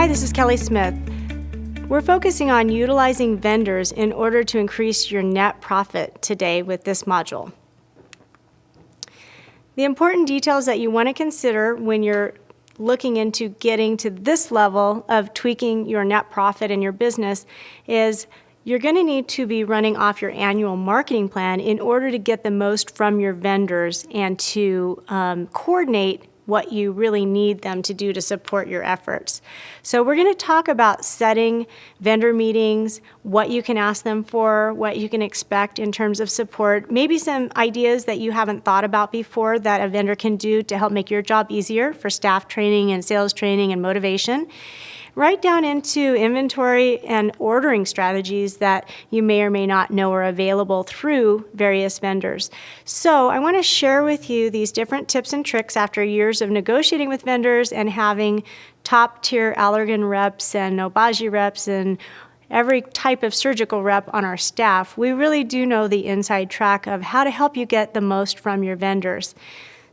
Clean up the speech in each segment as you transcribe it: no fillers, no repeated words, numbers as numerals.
this is Kelly Smith. We're focusing on utilizing vendors in order to increase your net profit today with this module. The important details that you want to consider when you're looking into getting to this level of tweaking your net profit in your business is you're going to need to be running off your annual marketing plan in order to get the most from your vendors and to coordinate what you really need them to do to support your efforts. So we're going to talk about setting vendor meetings, what you can ask them for, what you can expect in terms of support, maybe some ideas that you haven't thought about before that a vendor can do to help make your job easier for staff training and sales training and motivation. Right down into inventory and ordering strategies that you may or may not know are available through various vendors. So I want to share with you these different tips and tricks after years of negotiating with vendors and having top tier Allergan reps and Obagi reps and every type of surgical rep on our staff. We really do know the inside track of how to help you get the most from your vendors.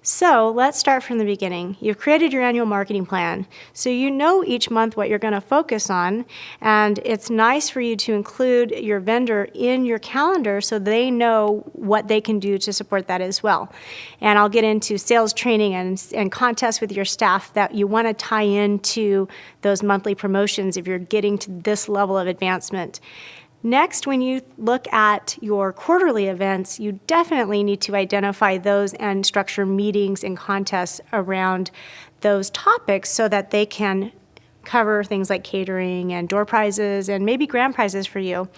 So let's start from the beginning. You've created your annual marketing plan, so you know each month what you're going to focus on, and it's nice for you to include your vendor in your calendar so they know what they can do to support that as well. And I'll get into sales training and contests with your staff that you want to tie into those monthly promotions if you're getting to this level of advancement. Next, when you look at your quarterly events, you definitely need to identify those and structure meetings and contests around those topics so that they can cover things like catering and door prizes and maybe grand prizes for you.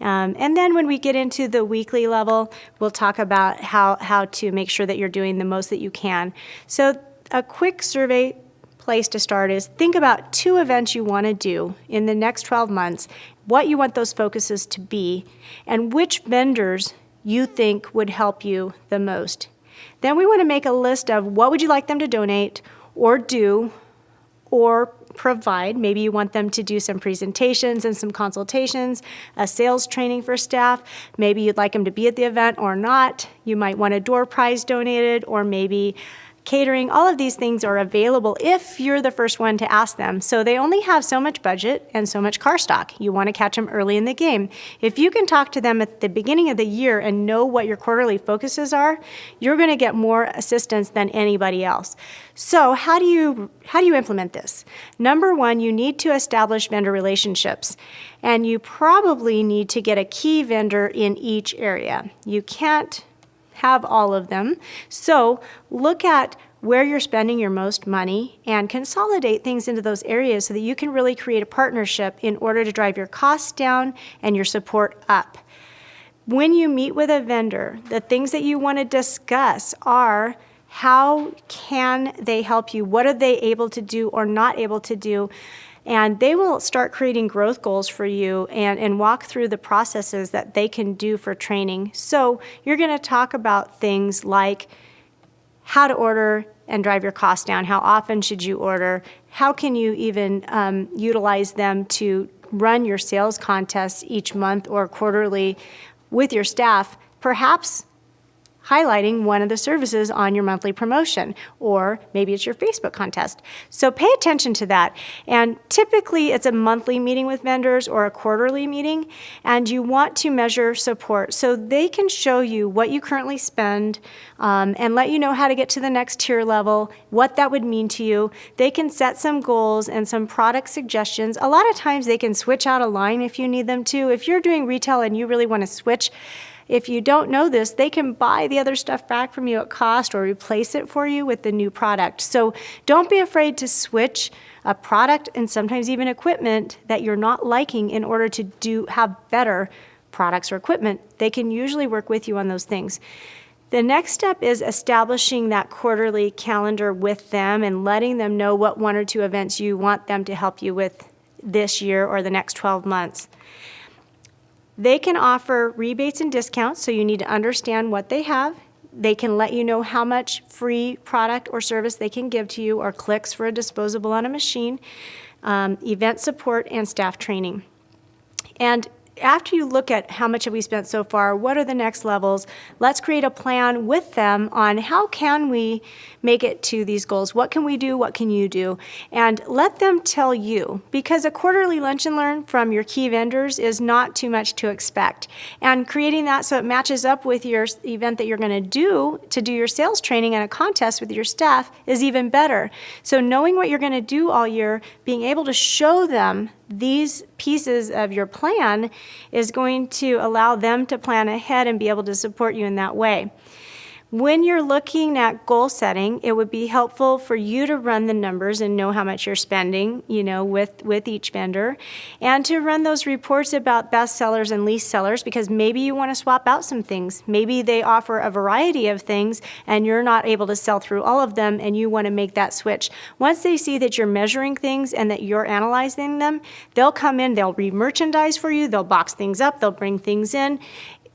And then when we get into the weekly level, we'll talk about how to make sure that you're doing the most that you can. So a quick survey place to start is think about 2 events you want to do in the next 12 months, what you want those focuses to be, and which vendors you think would help you the most. Then we want to make a list of what would you like them to donate or do or provide. Maybe you want them to do some presentations and some consultations, a sales training for staff. Maybe you'd like them to be at the event or not. You might want a door prize donated or maybe catering. All of these things are available if you're the first one to ask them. So they only have so much budget and so much car stock. You want to catch them early in the game. If you can talk to them at the beginning of the year and know what your quarterly focuses are, you're going to get more assistance than anybody else. So how do you implement this? Number 1, you need to establish vendor relationships. And you probably need to get a key vendor in each area. You can't have all of them. So look at where you're spending your most money and consolidate things into those areas so that you can really create a partnership in order to drive your costs down and your support up. When you meet with a vendor, the things that you want to discuss are how can they help you? What are they able to do or not able to do? And they will start creating growth goals for you and walk through the processes that they can do for training. So you're going to talk about things like how to order and drive your costs down. How often should you order? How can you even utilize them to run your sales contests each month or quarterly with your staff? Perhaps highlighting one of the services on your monthly promotion, or maybe it's your Facebook contest. So pay attention to that. And typically it's a monthly meeting with vendors or a quarterly meeting, and you want to measure support so they can show you what you currently spend and let you know how to get to the next tier level, what that would mean to you. They can set some goals and some product suggestions. A lot of times they can switch out a line if you need them to. If you're doing retail and you really want to switch, if you don't know this, they can buy the other stuff back from you at cost or replace it for you with the new product. So don't be afraid to switch a product and sometimes even equipment that you're not liking in order to have better products or equipment. They can usually work with you on those things. The next step is establishing that quarterly calendar with them and letting them know what 1 or 2 events you want them to help you with this year or the next 12 months. They can offer rebates and discounts, so you need to understand what they have. They can let you know how much free product or service they can give to you or clicks for a disposable on a machine, event support, and staff training. And after you look at how much have we spent so far, what are the next levels, let's create a plan with them on how can we make it to these goals. What can we do? What can you do? And let them tell you, because a quarterly lunch and learn from your key vendors is not too much to expect. And creating that so it matches up with your event that you're going to do your sales training and a contest with your staff is even better. So knowing what you're going to do all year, being able to show them these pieces of your plan is going to allow them to plan ahead and be able to support you in that way. When you're looking at goal setting, it would be helpful for you to run the numbers and know how much you're spending, with each vendor, and to run those reports about best sellers and least sellers, because maybe you want to swap out some things. Maybe they offer a variety of things and you're not able to sell through all of them and you want to make that switch. Once they see that you're measuring things and that you're analyzing them, they'll come in, they'll re-merchandise for you, they'll box things up, they'll bring things in.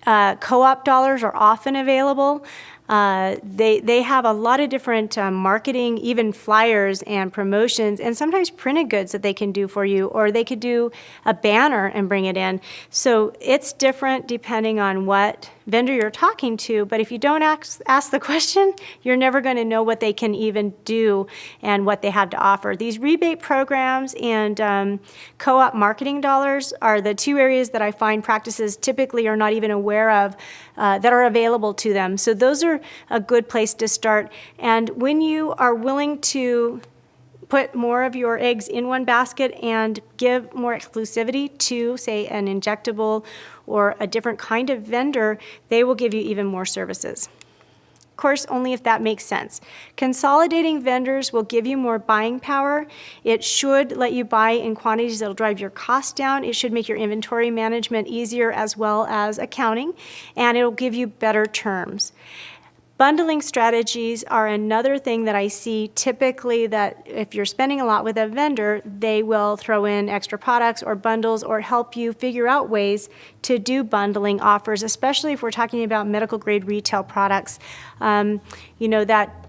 Co-op dollars are often available. They have a lot of different marketing, even flyers and promotions, and sometimes printed goods that they can do for you, or they could do a banner and bring it in. So it's different depending on what vendor you're talking to, but if you don't ask the question, you're never going to know what they can even do and what they have to offer. These rebate programs and co-op marketing dollars are the two areas that I find practices typically are not even aware of that are available to them. So those are a good place to start. And when you are willing to put more of your eggs in one basket and give more exclusivity to, say, an injectable or a different kind of vendor, they will give you even more services. Of course, only if that makes sense. Consolidating vendors will give you more buying power. It should let you buy in quantities that will drive your costs down. It should make your inventory management easier as well as accounting, and it'll give you better terms. Bundling strategies are another thing that I see typically, that if you're spending a lot with a vendor, they will throw in extra products or bundles or help you figure out ways to do bundling offers, especially if we're talking about medical grade retail products. That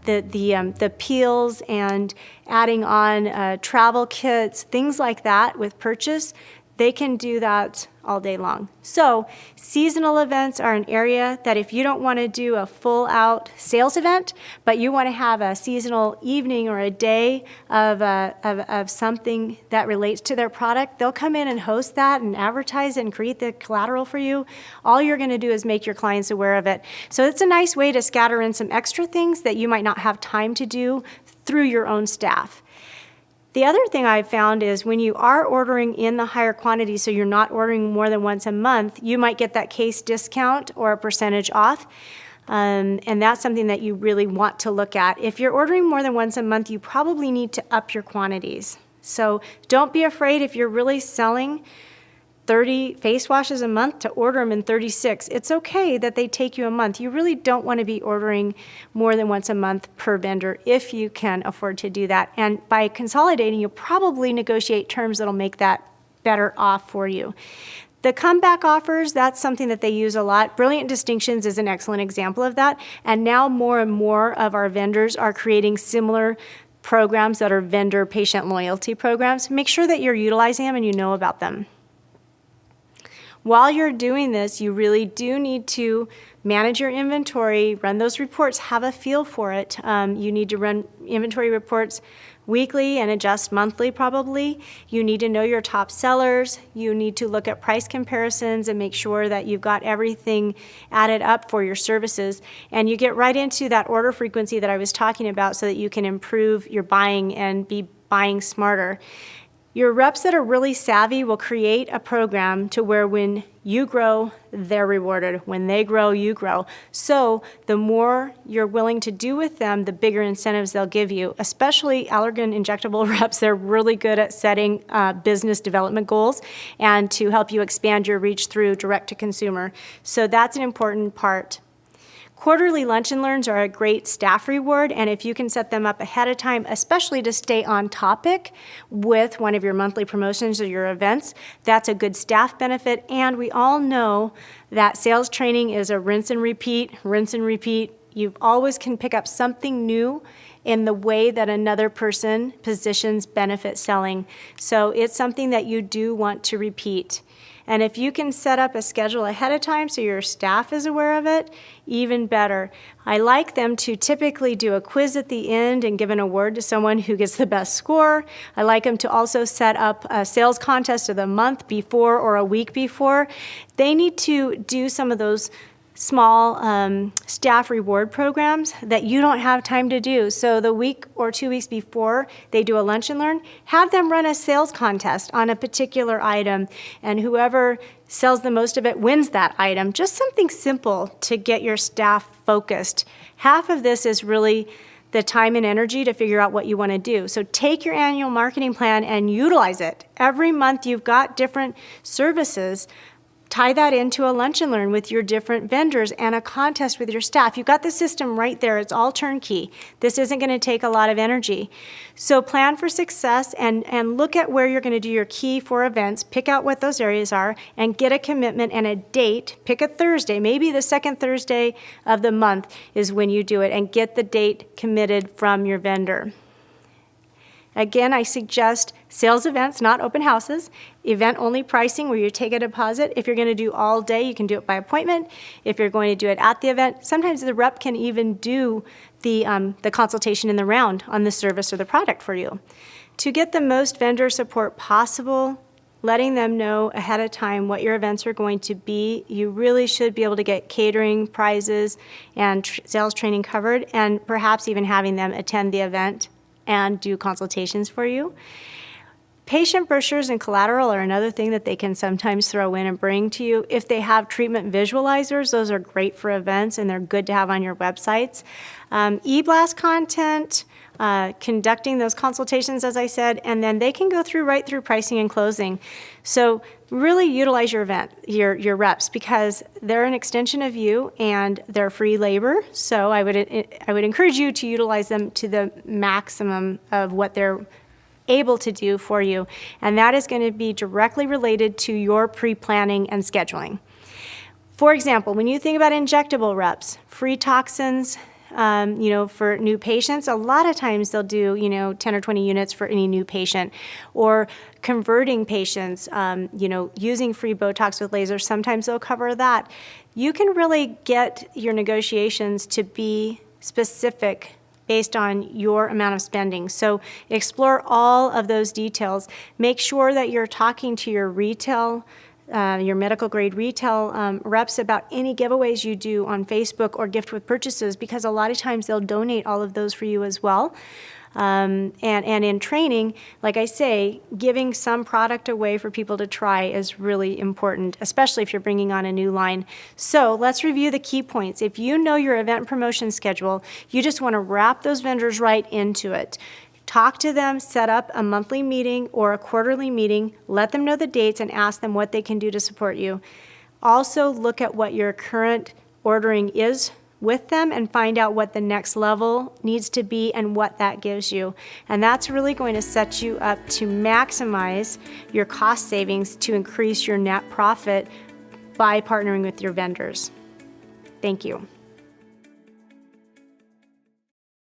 the peels and adding on travel kits, things like that with purchase, they can do that all day long. So seasonal events are an area that if you don't want to do a full out sales event, but you want to have a seasonal evening or a day of something that relates to their product, they'll come in and host that and advertise it and create the collateral for you. All you're going to do is make your clients aware of it. So it's a nice way to scatter in some extra things that you might not have time to do through your own staff. The other thing I've found is when you are ordering in the higher quantity, so you're not ordering more than once a month, you might get that case discount or a percentage off. And that's something that you really want to look at. If you're ordering more than once a month, you probably need to up your quantities. So don't be afraid if you're really selling 30 face washes a month to order them in 36. It's okay that they take you a month. You really don't want to be ordering more than once a month per vendor if you can afford to do that. And by consolidating, you'll probably negotiate terms that'll make that better off for you. The comeback offers, that's something that they use a lot. Brilliant Distinctions is an excellent example of that. And now more and more of our vendors are creating similar programs that are vendor patient loyalty programs. Make sure that you're utilizing them and you know about them. While you're doing this, you really do need to manage your inventory, run those reports, have a feel for it. You need to run inventory reports weekly and adjust monthly probably. You need to know your top sellers. You need to look at price comparisons and make sure that you've got everything added up for your services. And you get right into that order frequency that I was talking about so that you can improve your buying and be buying smarter. Your reps that are really savvy will create a program to where when you grow, they're rewarded. When they grow, you grow. So the more you're willing to do with them, the bigger incentives they'll give you, especially Allergan injectable reps. They're really good at setting business development goals and to help you expand your reach through direct to consumer. So that's an important part. Quarterly lunch and learns are a great staff reward, and if you can set them up ahead of time, especially to stay on topic with one of your monthly promotions or your events, that's a good staff benefit. And we all know that sales training is a rinse and repeat, rinse and repeat. You always can pick up something new in the way that another person positions benefit selling. So it's something that you do want to repeat. And if you can set up a schedule ahead of time so your staff is aware of it, even better. I like them to typically do a quiz at the end and give an award to someone who gets the best score. I like them to also set up a sales contest of the month before or a week before. They need to do some of those small staff reward programs that you don't have time to do. So the week or 2 weeks before they do a lunch and learn, have them run a sales contest on a particular item, and whoever sells the most of it wins that item. Just something simple to get your staff focused. Half of this is really the time and energy to figure out what you want to do. So take your annual marketing plan and utilize it. Every month you've got different services. Tie that into a lunch and learn with your different vendors and a contest with your staff. You've got the system right there. It's all turnkey. This isn't going to take a lot of energy. So plan for success and look at where you're going to do your key 4 events. Pick out what those areas are and get a commitment and a date. Pick a Thursday. Maybe the second Thursday of the month is when you do it, and get the date committed from your vendor. Again, I suggest sales events, not open houses. Event-only pricing where you take a deposit. If you're going to do all day, you can do it by appointment. If you're going to do it at the event, sometimes the rep can even do the consultation in the round on the service or the product for you. To get the most vendor support possible, letting them know ahead of time what your events are going to be, you really should be able to get catering, prizes, and sales training covered, and perhaps even having them attend the event and do consultations for you. Patient brochures and collateral are another thing that they can sometimes throw in and bring to you. If they have treatment visualizers, those are great for events and they're good to have on your websites. E-blast content, conducting those consultations, as I said, and then they can go right through pricing and closing. So really utilize your event, your reps, because they're an extension of you and they're free labor. So I would encourage you to utilize them to the maximum of what they're able to do for you. And that is going to be directly related to your pre-planning and scheduling. For example, when you think about injectable reps, free toxins, for new patients, a lot of times they'll do, 10 or 20 units for any new patient, or converting patients, using free Botox with laser. Sometimes they'll cover that. You can really get your negotiations to be specific based on your amount of spending. So explore all of those details. Make sure that you're talking to your retail your medical grade retail reps about any giveaways you do on Facebook or gift with purchases, because a lot of times they'll donate all of those for you as well. And in training, like I say, giving some product away for people to try is really important, especially if you're bringing on a new line. So let's review the key points. If you know your event promotion schedule, you just want to wrap those vendors right into it. Talk to them, set up a monthly meeting or a quarterly meeting, let them know the dates and ask them what they can do to support you. Also look at what your current ordering is with them and find out what the next level needs to be and what that gives you. And that's really going to set you up to maximize your cost savings to increase your net profit by partnering with your vendors. Thank you.